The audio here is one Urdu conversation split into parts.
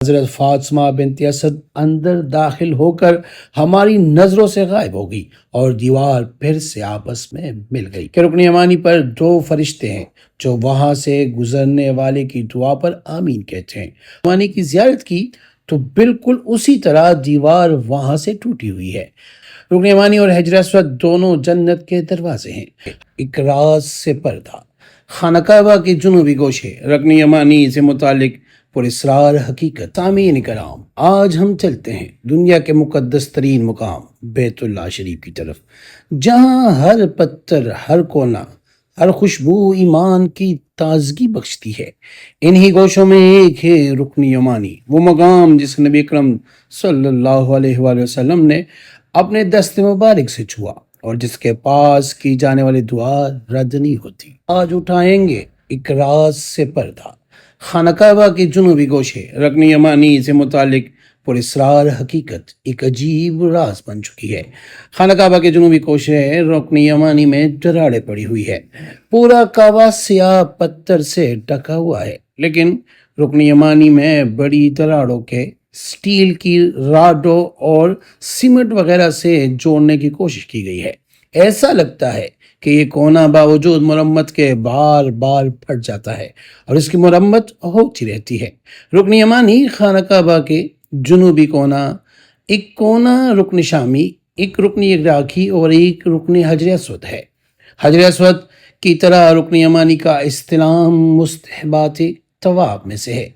حضرت فاطمہ بنت اسد اندر داخل ہو کر ہماری نظروں سے غائب ہو گئی اور دیوار پھر سے آپس میں مل گئی کہ رکن یمانی پر دو فرشتے ہیں جو وہاں سے گزرنے والے کی دعا پر آمین کہتے ہیں۔ یمانی کی زیارت کی تو بالکل اسی طرح دیوار وہاں سے ٹوٹی ہوئی ہے۔ رکن یمانی اور حجر اسود دونوں جنت کے دروازے ہیں۔ ایک راز سے پردہ، خانہ کعبہ کے جنوبی گوشے رکن یمانی سے متعلق پر اسرار حقیقت۔ سامعین کرام، آج ہم چلتے ہیں دنیا کے مقدس ترین مقام بیت اللہ شریف کی طرف، جہاں ہر پتھر، ہر کونا، ہر خوشبو ایمان کی تازگی بخشتی ہے۔ انہی گوشوں میں ایک ہے رکن یمانی، وہ مقام جس نبی اکرم صلی اللہ علیہ وآلہ وسلم نے اپنے دست مبارک سے چھوا اور جس کے پاس کی جانے والی دعا رد نہیں ہوتی۔ آج اٹھائیں گے ایک راز سے پردہ، خانہ کعبہ کے جنوبی گوشے رکن یمانی سے متعلق پر اسرار حقیقت ایک عجیب راز بن چکی ہے۔ خانہ کعبہ کے جنوبی گوشے رکن یمانی میں دراڑیں پڑی ہوئی ہے۔ پورا کعبہ سیاہ پتھر سے ڈھکا ہوا ہے، لیکن رکن یمانی میں بڑی دراڑوں کے سٹیل کی راڈوں اور سیمنٹ وغیرہ سے جوڑنے کی کوشش کی گئی ہے۔ ایسا لگتا ہے کہ یہ کونا باوجود مرمت کے بار بار پھٹ جاتا ہے اور اس کی مرمت ہوتی رہتی ہے۔ رکن یمانی خانہ کعبہ کے جنوبی ایک کونا رکن شامی، ایک رکن عراقی اور ایک رکن حجر اسود ہے۔ حجر اسود کی طرح رکن یمانی کا استلام مستحبات طواف میں سے ہے،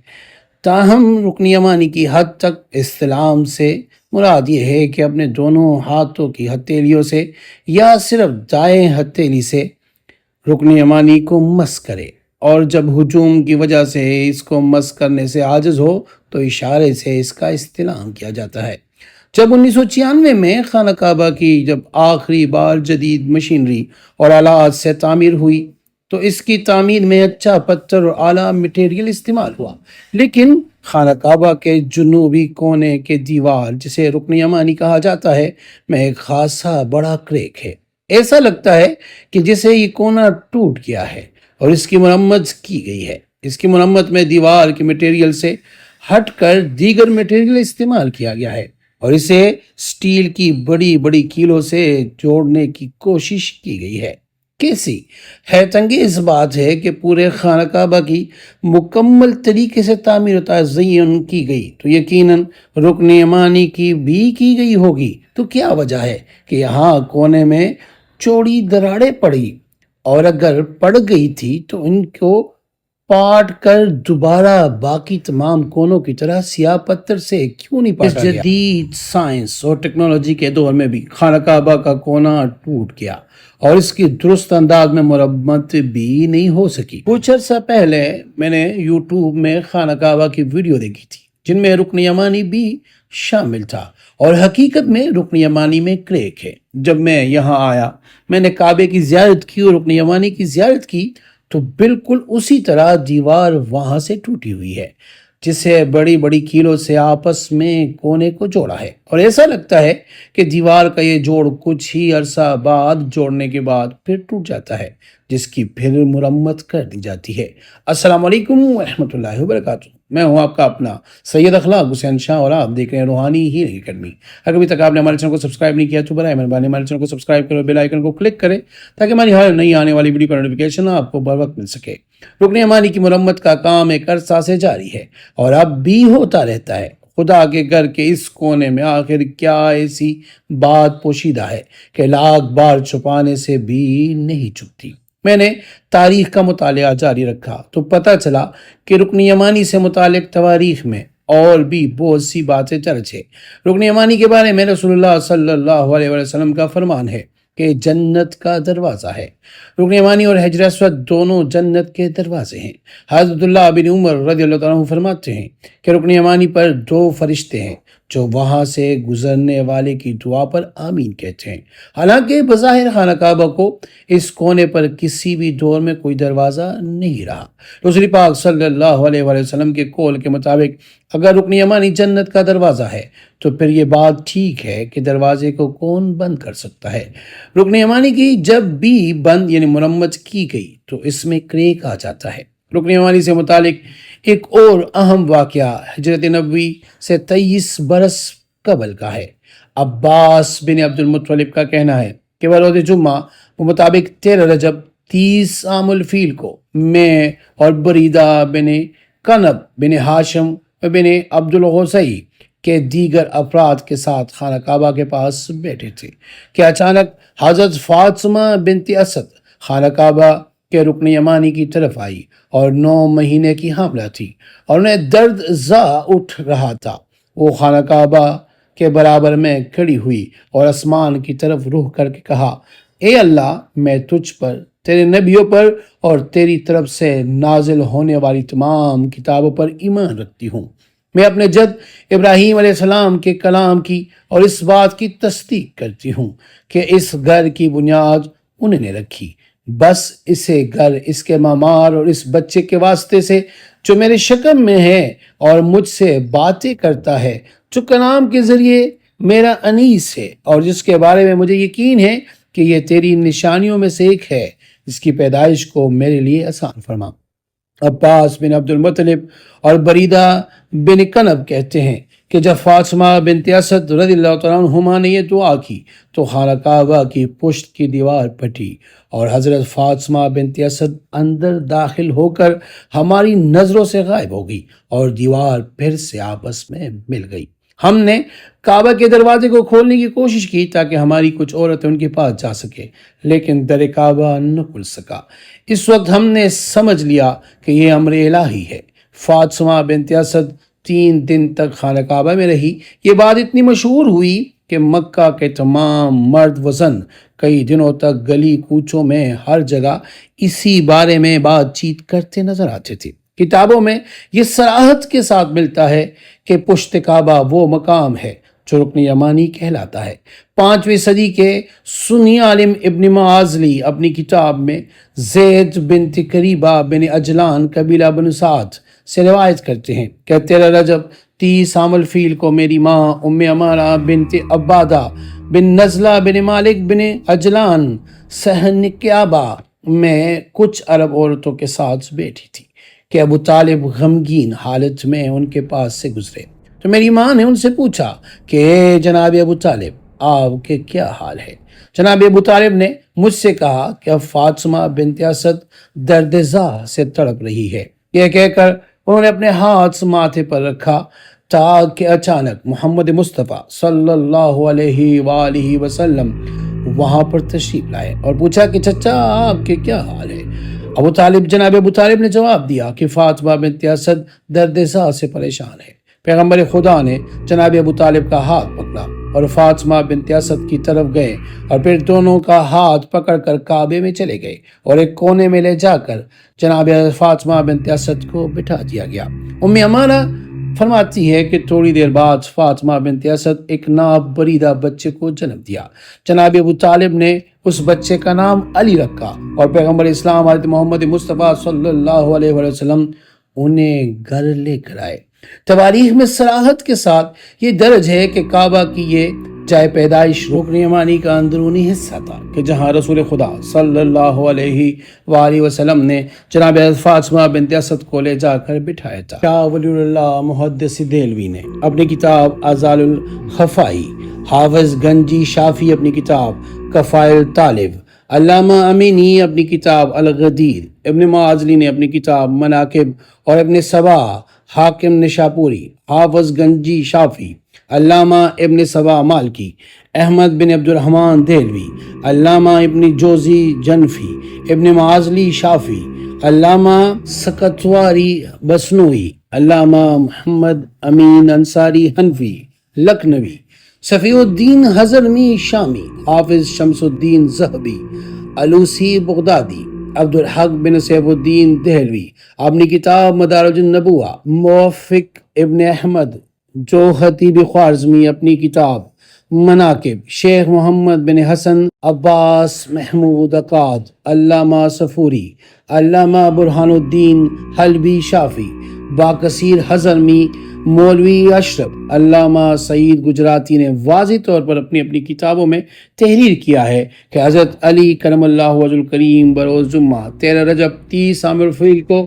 تاہم رکن یمانی کی حد تک استلام سے مراد یہ ہے کہ اپنے دونوں ہاتھوں کی ہتھیلیوں سے یا صرف دائیں ہتھیلی سے رکن یمانی کو مس کرے، اور جب ہجوم کی وجہ سے اس کو مس کرنے سے عاجز ہو تو اشارے سے اس کا استلام کیا جاتا ہے۔ جب 1996 میں خانہ کعبہ کی جب آخری بار جدید مشینری اور آلات سے تعمیر ہوئی تو اس کی تعمیر میں اچھا پتھر اور اعلیٰ مٹیریل استعمال ہوا، لیکن خانہ کعبہ کے جنوبی کونے کے دیوار جسے رکن یمانی کہا جاتا ہے میں ایک خاصا بڑا کریک ہے۔ ایسا لگتا ہے کہ جسے یہ کونا ٹوٹ گیا ہے اور اس کی مرمت کی گئی ہے۔ اس کی مرمت میں دیوار کے مٹیریل سے ہٹ کر دیگر مٹیریل استعمال کیا گیا ہے اور اسے سٹیل کی بڑی بڑی کیلوں سے جوڑنے کی کوشش کی گئی ہے۔ کیسی حیرت انگیز بات ہے کہ پورے خانہ کعبہ کی مکمل طریقے سے تعمیر و تزئین کی گئی تو یقیناً رکن یمانی کی بھی کی گئی ہوگی، تو کیا وجہ ہے کہ یہاں کونے میں چوڑی دراڑیں پڑی، اور اگر پڑ گئی تھی تو ان کو پاٹ کر دوبارہ باقی تمام کونوں کی طرح سیاہ پتھر سے کیوں نہیں پاٹا گیا؟ اس جدید سائنس اور ٹیکنالوجی کے دور میں بھی خانہ کعبہ کا کونا ٹوٹ گیا اور اس کی درست انداز میں مرمت بھی نہیں ہو سکی۔ کچھ عرصہ پہلے میں نے یوٹیوب میں خانہ کعبہ کی ویڈیو دیکھی تھی جن میں رکن یمانی بھی شامل تھا، اور حقیقت میں رکن یمانی میں کریک ہے۔ جب میں یہاں آیا میں نے کعبے کی زیارت کی اور رکن یمانی کی زیارت کی تو بالکل اسی طرح دیوار وہاں سے ٹوٹی ہوئی ہے جسے بڑی بڑی کیلوں سے آپس میں کونے کو جوڑا ہے، اور ایسا لگتا ہے کہ دیوار کا یہ جوڑ کچھ ہی عرصہ بعد جوڑنے کے بعد پھر ٹوٹ جاتا ہے، جس کی پھر مرمت کر دی جاتی ہے۔ السلام علیکم ورحمۃ اللہ وبرکاتہ، میں ہوں آپ کا اپنا سید اخلاق حسین شاہ اور آپ دیکھ رہے ہیں روحانی ہیلنگ اکیڈمی۔ اگر ابھی تک آپ نے ہمارے چینل کو سبسکرائب نہیں کیا تو برائے مہربانی ہمارے چینل کو سبسکرائب کرو، بیل آئیکن کو کلک کریں تاکہ ہماری ہر نئی آنے والی ویڈیو کا نوٹیفیکیشن آپ کو بر وقت مل سکے۔ رکن یمانی کی مرمت کا کام ایک عرصہ سے جاری ہے اور اب بھی ہوتا رہتا ہے۔ خدا کے گھر کے اس کونے میں آخر کیا ایسی بات پوشیدہ ہے کہ لاکھ بار چھپانے سے بھی نہیں چھپتی؟ میں نے تاریخ کا مطالعہ جاری رکھا تو پتہ چلا کہ رکن یمانی سے متعلق تواریخ میں اور بھی بہت سی باتیں درج ہے۔ رکن یمانی کے بارے میں رسول اللہ صلی اللہ علیہ وسلم کا فرمان ہے کہ جنت کا دروازہ ہے۔ رکن یمانی اور حجر اسود دونوں جنت کے دروازے ہیں۔ حضرت عبداللہ بن عمر رضی اللہ تعالیٰ عنہ فرماتے ہیں کہ رکن یمانی پر دو فرشتے ہیں جو وہاں سے گزرنے والے کی دعا پر آمین کہتے ہیں۔ حالانکہ بظاہر خانہ کعبہ کو اس کونے پر کسی بھی دور میں کوئی دروازہ نہیں رہا۔ رسول پاک صلی اللہ علیہ وسلم کے قول کے مطابق اگر رکن یمانی جنت کا دروازہ ہے تو پھر یہ بات ٹھیک ہے کہ دروازے کو کون بند کر سکتا ہے؟ رکن یمانی کی جب بھی بند یعنی مرمت کی گئی تو اس میں کریک آ جاتا ہے۔ رکن یمانی سے متعلق ایک اور اہم واقعہ ہجرت نبوی سے 23 برس قبل کا ہے۔ عباس بن عبد المطلب کا کہنا ہے کہ بروز جمعہ مطابق 13 رجب 30 عام الفیل کو میں اور بریدہ بن کنب بن ہاشم بن عبد الغصی کے دیگر افراد کے ساتھ خانہ کعبہ کے پاس بیٹھے تھے کہ اچانک حضرت فاطمہ بنت اسد خانہ کعبہ کے رکن یمانی کی طرف آئی اور 9 مہینے کی حاملہ تھی اور انہیں درد زا اٹھ رہا تھا۔ وہ خانہ کعبہ کے برابر میں کھڑی ہوئی اور آسمان کی طرف رخ کر کے کہا، اے اللہ، میں تجھ پر، تیرے نبیوں پر اور تیری طرف سے نازل ہونے والی تمام کتابوں پر ایمان رکھتی ہوں۔ میں اپنے جد ابراہیم علیہ السلام کے کلام کی اور اس بات کی تصدیق کرتی ہوں کہ اس گھر کی بنیاد انہوں نے رکھی۔ بس اسے گھر، اس کے معمار اور اس بچے کے واسطے سے جو میرے شکم میں ہے اور مجھ سے باتیں کرتا ہے، جو کلام کے ذریعے میرا انیس ہے اور جس کے بارے میں مجھے یقین ہے کہ یہ تیری نشانیوں میں سے ایک ہے، اس کی پیدائش کو میرے لیے آسان فرما۔ عباس بن عبد المطلب اور بریدہ بن کنب کہتے ہیں کہ جب فاطمہ بنت اسد رضی اللہ تعالیٰ عنہما نے یہ دعا کی تو خانہ کعبہ کی پشت کی دیوار پھٹی اور حضرت فاطمہ بنت اسد اندر داخل ہو کر ہماری نظروں سے غائب ہو گئی اور دیوار پھر سے آپس میں مل گئی۔ ہم نے کعبہ کے دروازے کو کھولنے کی کوشش کی تاکہ ہماری کچھ عورتیں ان کے پاس جا سکے، لیکن در کعبہ نہ کھل سکا۔ اس وقت ہم نے سمجھ لیا کہ یہ امر الہی ہے۔ فاطمہ بنت اسد 3 دن تک خانہ کعبہ میں رہی۔ یہ بات اتنی مشہور ہوئی کہ مکہ کے تمام مرد وزن کئی دنوں تک گلی کوچوں میں ہر جگہ اسی بارے میں بات چیت کرتے نظر آتے تھے۔ کتابوں میں یہ صراحت کے ساتھ ملتا ہے کہ پشت کعبہ وہ مقام ہے جو رکن یمانی کہلاتا ہے۔ 5ویں صدی کے سنی عالم ابن معازلی اپنی کتاب میں زید بنت قریبہ بن اجلان قبیلہ بن سعد سے روایت کرتے ہیں کہ 13 رجب 30 عام الفیل کو میری ماں ام امارہ بنت عبادہ بن نزلہ بن مالک بن اجلان سہنکیابہ میں کچھ عرب عورتوں کے ساتھ بیٹھی تھی کہ ابو طالب غمگین حالت میں ان کے پاس سے گزرے تو میری ماں نے ان سے پوچھا کہ اے جناب ابو طالب، آپ کے کیا حال ہے؟ جناب ابو طالب نے مجھ سے کہا کہ اب فاطمہ بنت اسد درد زا سے تڑپ رہی ہے۔ یہ کہہ کر انہوں نے اپنے ہاتھ ماتھے پر رکھا تاکہ اچانک محمد مصطفیٰ صلی اللہ علیہ وآلہ وسلم وہاں پر تشریف لائے اور پوچھا کہ چچا، آپ کے کیا حال ہے؟ جناب ابو طالب نے جواب دیا کہ فاطمہ بنت اسد درد زا سے پریشان ہے۔ پیغمبر خدا نے جناب ابو طالب کا ہاتھ پکڑا اور فاطمہ بنت اسد کی طرف گئے اور پھر دونوں کا ہاتھ پکڑ کر کعبے میں چلے گئے اور ایک کونے میں لے جا کر جناب فاطمہ بنت اسد کو بٹھا دیا گیا۔ ام امارہ فرماتی ہے کہ تھوڑی دیر بعد فاطمہ بنت اسد ایک ناب بریدہ بچے کو جنم دیا۔ جناب ابو طالب نے اس بچے کا نام علی رکھا اور پیغمبر اسلام حضرت محمد مصطفیٰ صلی اللہ علیہ وسلم انہیں گھر لے کر آئے۔ تواریخ میں صراحت کے ساتھ یہ درج ہے کہ کعبہ کی یہ جائے پیدائش رکن یمانی کا اندرونی حصہ تھا کہ جہاں رسول خدا صلی اللہ علیہ وآلہ وسلم نے جناب فاطمہ بنت اسد کو لے جا کر بٹھایا تھا۔ شاہ ولی اللہ محدث دہلوی نے اپنی کتاب ازال الخفائی، حافظ گنجی شافی اپنی کتاب کفائل طالب، علامہ امینی اپنی کتاب الغدیر، ابن معازلی نے اپنی کتاب مناقب اور ابن سبا حاکم نشاپوری، حافظ گنجی شافی، علامہ ابن سبا مالکی، احمد بن عبد الرحمن دہلوی، علامہ ابن جوزی جنفی، ابن معازلی شافی، علامہ سکتواری بسنوئی، علامہ محمد امین انصاری حنفی لکھنوی، صفی الدین حضرمی شامی، حافظ شمس الدین ذہبی، علوسی بغدادی، عبدالحق بن سیف الدین دہلوی اپنی کتاب مدارج النبوہ، موفق ابن احمد جو خطیب خوارزمی اپنی کتاب مناقب، شیخ محمد بن حسن عباس محمود عقاد، علامہ صفوری، علامہ برہان الدین حلبی شافی، باکثیر حضرمی، مولوی اشرف، علامہ سعید گجراتی نے واضح طور پر اپنی اپنی کتابوں میں تحریر کیا ہے کہ حضرت علی کرم اللہ وجہ الکریم بروز جمعہ 13 رجب 30 عام الفیل کو